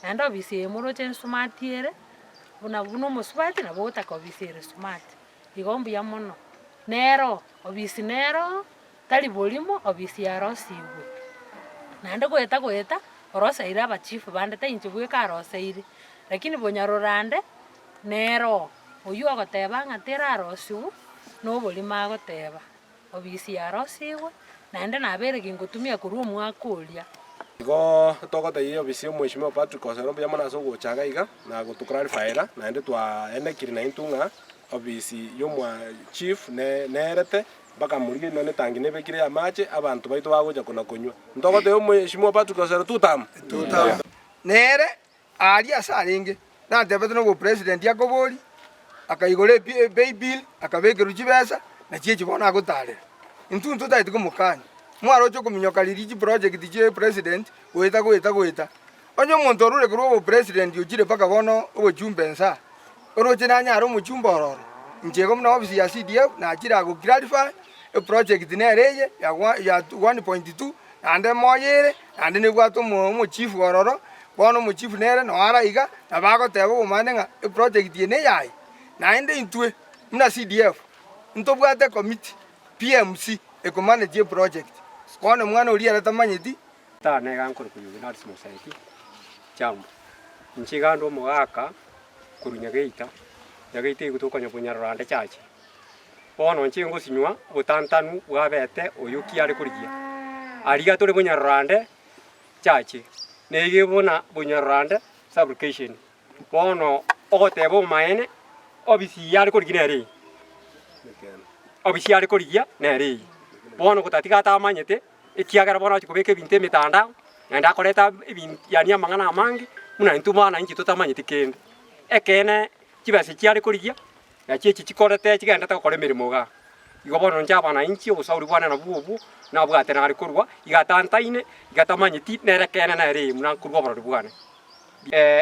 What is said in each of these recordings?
naende obisi emoroche smart ere buna musubati nabo otaka obisi ere smart igo mbuya mono nero obisi nero tari bolimo obisi yarosiigwe naende goeta oroseire abachifu bande tainche bweka aroseire lakini bonyarorande nero oyu ogoteba ng'atera arosiwu noborimo agoteba obisi yarosigwe naende nabere gingotumia korwa omwaka oria igo togotaiyo obisi omweshimiwa Patrick Osero mbuya mono ase ogochaga iga na gotuklarifaera naende twaenekiri naintu ng'a obisi yomwa chief nerete mpaka murige none tangi nebekire amache abantu baito bagocha kona konywa ntogotaiyo omweshimiwa Patrick Osero tutama nere ali asarenge natebete no president yakobori akaigore pay bill akabekeru chibesa na chiechi bona agotarera intuntu taiti kumukanya mwaro cho kuminyoka liri project je president goeta onyo muntu orure kuro president yojire paka bono obojumbe nsa oroche na nyaro mujumba ororo njego mna office ya CDF na akira go clarify a project nereye ya 1.2 ande moyere ande ne gwato mo chief ororo bono mo chief nere no ara iga na bago tebo umane nga project yene yai naende intwe mna CDF ntobwate committee PMC ecomanage project bono mwana uri aratamanyiti tane gankuru kuyugi na society jambo nchigando mogaka kurunyageita yageite igutukanya bunyarorande chache bono nchingo sinywa butantanu bwabete oyuki ari kurigia ariga tore bunyarorande chache nege bona bunyarorande fabrication bono ogotebo maene obisi yari kurigia nere obisi yari kurigia nere bono gutatiga tamanyete ikiagara bono chikubeke binte mitanda nenda koreta yani amangana amangi muna intumana inchi tutamanyete kende ekene chibase chiari kurigia ya chichi chikorete chigenda takore mirimo ga igo bono njabana inchi obusauri bwana na bubu na bwate na rikorwa igatantaine igatamanyiti nerekene na ri muna kurwa boro bwana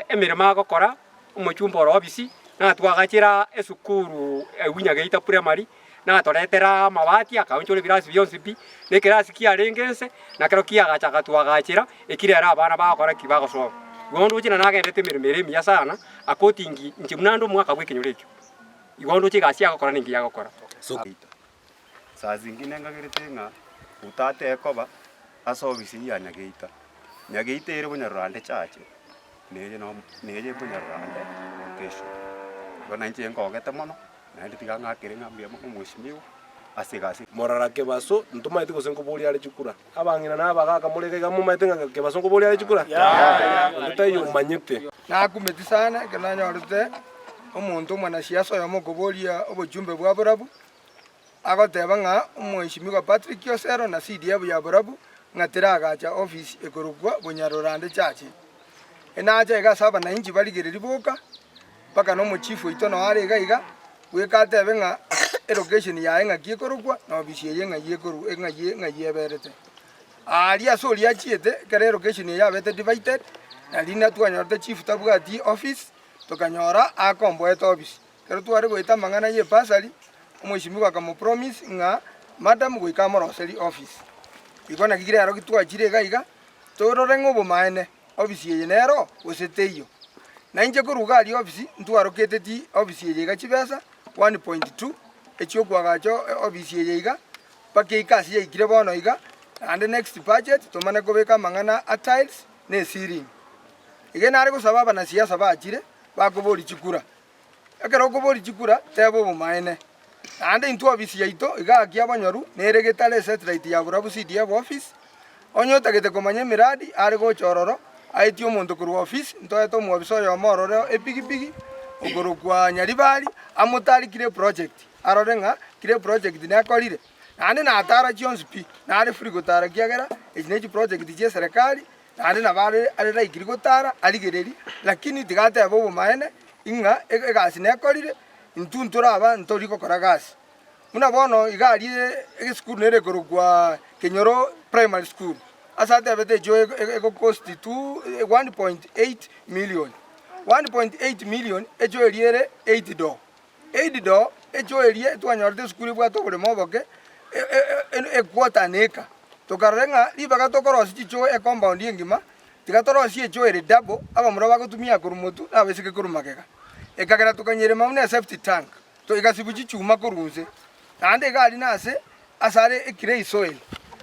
emirimo agokora umuchumba ro obisi na twagachira esukuru ewinyageita primary na toretera mabati akaunchole birasi byonse bi ne kirasi kiarengense na kero kiagacha twagachira ekirera abana bakora kibagoso gondo china nagendete mirimo ya sana akotingi nchimnando mwaka bwekenyorekyo igondo chigasia gukora ningi yagukora saa zingine ngagirite nga utate ekoba asobisi ya nyageita ere bunyarwanda chache neje bunyarwanda kesho gona nche ngogete mono na ndi tiga ngakire ngambia mweshimiwa asigasi morara kebaso ntumaite gosengo boli ale chikura abangina na abagaka muleke ga mumaite nga kebaso ngo boli ale chikura utayo manyete na kumeti sana kana nyorete omuntu mwana siasa ya mokobolia obojumbe bwa borabu agoteba nga omweshimiwa Patrick Osero na CDF ya borabu ngatira agacha office ekorugwa bunyarorande chache enaje ga saba na inji baligereri boka paka no mo chief ito no are iga wekatebe nga location ya nga kiekorugwa na office ye nga yekoru nga yeberete ali asoli achiete kare location ya bete divided na lina twanyorte chief tabwati office tokanyora akombo eto office kero tware goita mangana ye pasali omweshimiwa kamo promise nga madam goika moroseri office igona kigire aro kitwachire gaiga torore ngobo maene office ye nero oseteyo na inje kuruga ali office ntwarokete ti office ye gachibesa 1.2 echiokwa gacho office ye iga pake ikasi ye ikire bono iga and the next budget tomane kobeka mangana a tiles ne ceiling igena ari gusaba na siasa bachire bakobori chikura ekero kobori chikura tebo bumaene ande into office yaito iga kia banyoru neregetale satellite ya burabu CDF office onyota gete komanye miradi ari gochororo aitio muntu kuru office ntoeto mu office yo mororo epigipigi ogoro kwa nyaribali amutari kire project arorenga kire project ne akorire ande na atara chionspi na ari free gotara kiagera ejineji project je serikali ande na bare ari rai kiri gotara aligereri lakini tigate abo maene inga egasi ne akorire intuntura aba ntori gokora gasi muna bono igari school nere korugwa Kenyoro primary school asate abete jo ego cost to 1.8 million 1.8 million ejo eriere 8 do ejo erie twanyorte school bwa to bure moboke e quarter neka tokarenga libaga tokorosi chicho e compound yengima tigatorosie echo ere double abamura bagotumia kurumutu nabesike kurumagega ekagera tukanyere mamune safety tank to igasibuchi chuma kurunze ande gari nase asare ekire soil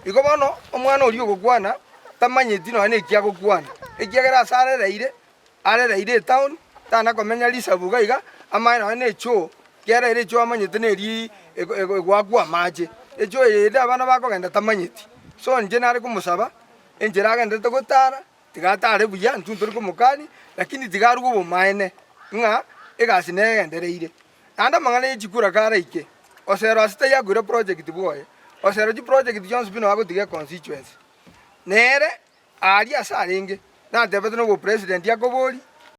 iko bono omwana ori ogokwana tamanyeti no ane ekia gokwana ekiagera asare reire town tana komenya lisabuga iga amaina ane echo kera ere echo amanyete neri egwakwa mache echo ere abana bakogenda tamanyeti so nje nare kumusaba enjera agendete gotara tigatare buya ntunturi kumukani lakini tigarugo bumaene nga egasi negendereire anda mangana echikura kara ike osero asite yagure project boye osero ji project Jones bino agotige constituency nere ari asarenge na debete no president yakobori